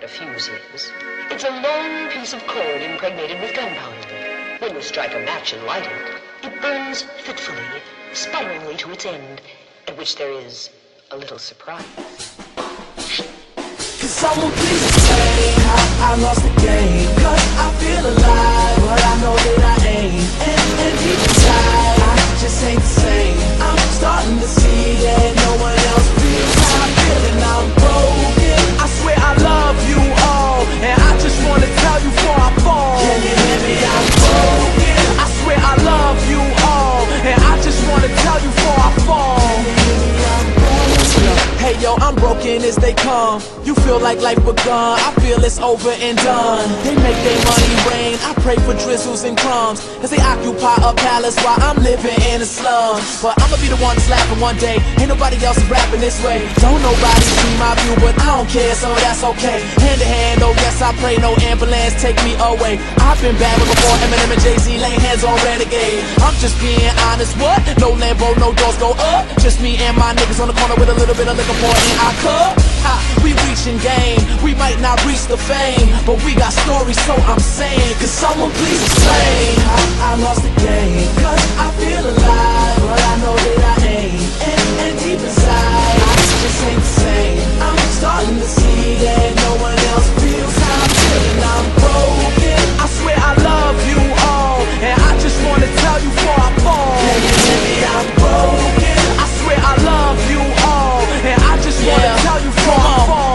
fuse is. It's a long piece of cord impregnated with gunpowder. When you strike a match and light it, it burns fitfully, sputteringly to its end, at which there is a little surprise. Could someone please say how I lost the game? Cause I feel alive, but I know that I ain't. And deep inside, I just ain't the same. I'm starting to see that no one else feels how I feel, and I'm broken. I swear I love you all, and I just wanna tell you before I fall. Can you hear me? I'm broken. I swear I love you all, and I just wanna tell you before I fall. Hey yo, I'm broken as they come. You feel like life begun, I feel it's over and done. They make their money rain, I pray for drizzles and crumbs, cause they occupy a palace while I'm living in a slum. But I'ma be the one that's laughing one day, ain't nobody else rapping this way. Don't nobody see my view, but I don't care, so that's okay. Hand to hand, oh yes I pray, no ambulance take me away. I've been bad before Eminem and Jay-Z laying hands on Renegade. I'm just being honest, what? No Lambo, no doors go up. Just me and my niggas on the corner with a little bit of liquor for in our cup. We reaching game, we might not reach the fame, but we got stories, so I'm saying, could someone please explain how I lost the game? Cause I feel alive, but I know that I ain't. And deep inside, I just ain't the same. I'm starting to see that no one else feels how I feel, and I'm broken. I swear I love you all, and I just wanna tell you before I fall. Can you hear me? I'm broken. I swear I love you all, and I just wanna tell you before I fall.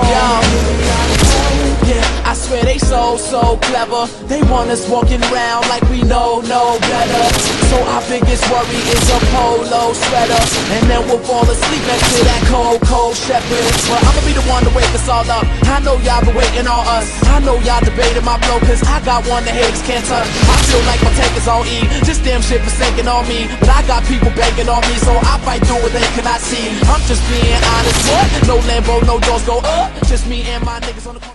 Yeah, I swear they so clever. They want us walking around like we know no better. So our biggest worry is a polo sweater, and then we'll fall asleep next to that cold shepherd. But I'ma be the one to wake us all up. I know y'all been waiting on us. I know y'all debating my flow, cause I got one that haters can't touch. I feel like my tank is on E, just damn shit forsaken on me. But I got people banking on me, so I fight through what they cannot see. I'm just being honest, what? No Lambo, no doors go up. Just me and my niggas on the corner.